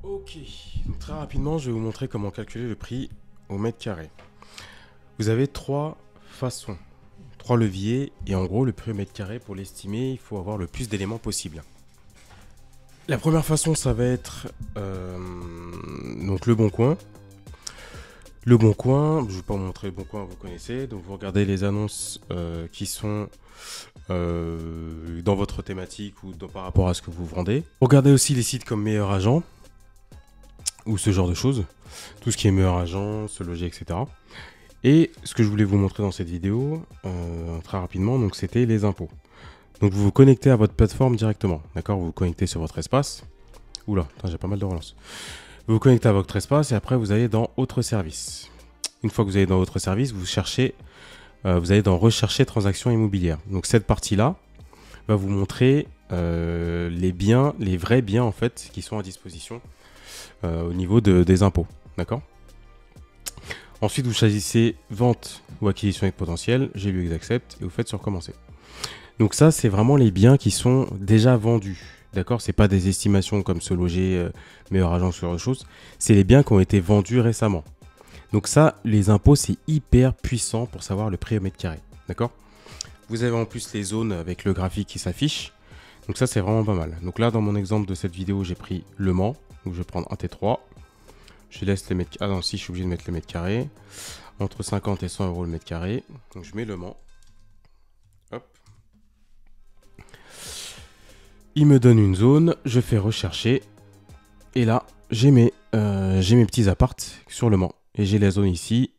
Ok, donc très rapidement, je vais vous montrer comment calculer le prix au mètre carré. Vous avez trois façons, trois leviers, et en gros, le prix au mètre carré, pour l'estimer, il faut avoir le plus d'éléments possible. La première façon, ça va être donc le Bon Coin. Le Bon Coin, je ne vais pas vous montrer le Bon Coin, vous connaissez, donc vous regardez les annonces qui sont dans votre thématique ou par rapport à ce que vous vendez. Regardez aussi les sites comme Meilleur Agent, ou ce genre de choses, tout ce qui est Meilleur Agent, Se Loger, etc. Et ce que je voulais vous montrer dans cette vidéo, très rapidement, donc c'était les impôts. Donc vous vous connectez à votre plateforme directement, d'accord? Vous vous connectez sur votre espace. Oula, j'ai pas mal de relance. Vous vous connectez à votre espace et après vous allez dans Autres services. Une fois que vous allez dans Autres services, vous cherchez, vous allez dans Rechercher transactions immobilières. Donc cette partie-là va vous montrer les biens, les vrais biens en fait, qui sont à disposition au niveau des impôts, d'accord? Ensuite, vous choisissez vente ou acquisition avec potentiel, j'ai lu Accept et vous faites sur commencer. Donc ça, c'est vraiment les biens qui sont déjà vendus, d'accord? C'est pas des estimations comme Se Loger, Meilleur Agent, ce genre de choses. C'est les biens qui ont été vendus récemment. Donc ça, les impôts, c'est hyper puissant pour savoir le prix au mètre carré, d'accord? Vous avez en plus les zones avec le graphique qui s'affiche. Donc ça, c'est vraiment pas mal. Donc là, dans mon exemple de cette vidéo, j'ai pris Le Mans. Donc je vais prendre un T3. Je laisse les mètres... Ah non, si, je suis obligé de mettre le mètre carré. Entre 50 et 100 euros le mètre carré. Donc je mets Le Mans. Hop. Il me donne une zone. Je fais rechercher. Et là, j'ai mes petits apparts sur Le Mans. Et j'ai la zone ici.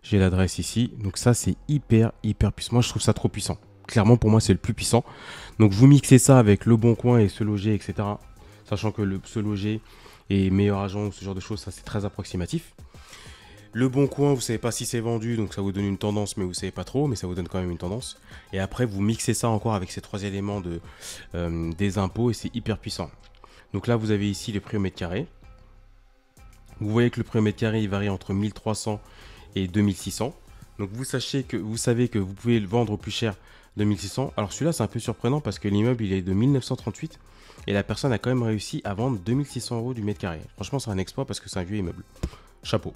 J'ai l'adresse ici. Donc ça, c'est hyper puissant. Moi, je trouve ça trop puissant. Clairement, pour moi, c'est le plus puissant. Donc vous mixez ça avec Le Bon Coin et Se Loger, etc. Sachant que le Se Loger et Meilleur Agent ou ce genre de choses, ça c'est très approximatif. Le Bon Coin, vous savez pas si c'est vendu, donc ça vous donne une tendance, mais vous savez pas trop, mais ça vous donne quand même une tendance. Et après, vous mixez ça encore avec ces trois éléments des impôts et c'est hyper puissant. Donc là, vous avez ici les prix au mètre carré. Vous voyez que le prix au mètre carré, il varie entre 1300 et 2600. Donc vous savez que vous pouvez le vendre plus cher de 1600. Alors celui-là, c'est un peu surprenant parce que l'immeuble, il est de 1938. Et la personne a quand même réussi à vendre 2600 euros du mètre carré. Franchement, c'est un exploit parce que c'est un vieux immeuble. Chapeau.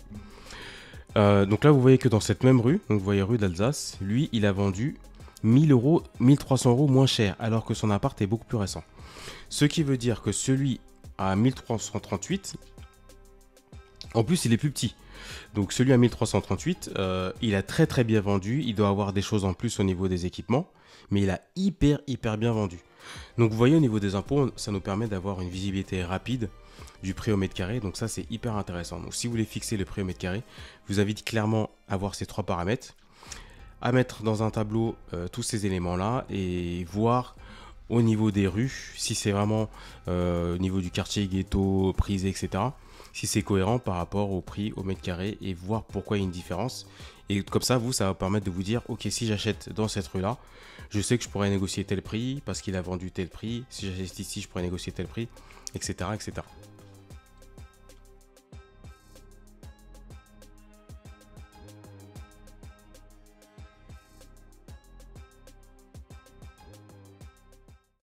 Donc là, vous voyez que dans cette même rue, donc vous voyez rue d'Alsace, lui, il a vendu 1000 euros, 1300 euros moins cher, alors que son appart est beaucoup plus récent. Ce qui veut dire que celui à 1338, en plus, il est plus petit. Donc celui à 1338, il a très bien vendu. Il doit avoir des choses en plus au niveau des équipements, mais il a hyper bien vendu. Donc vous voyez, au niveau des impôts, ça nous permet d'avoir une visibilité rapide du prix au mètre carré. Donc ça, c'est hyper intéressant. Donc si vous voulez fixer le prix au mètre carré, je vous invite clairement à voir ces trois paramètres, à mettre dans un tableau tous ces éléments-là et voir au niveau des rues, si c'est vraiment au niveau du quartier, ghetto, prisé, etc., si c'est cohérent par rapport au prix au mètre carré et voir pourquoi il y a une différence. Et comme ça, ça va permettre de vous dire, ok, si j'achète dans cette rue-là, je sais que je pourrais négocier tel prix parce qu'il a vendu tel prix. Si j'achète ici, je pourrais négocier tel prix, etc., etc.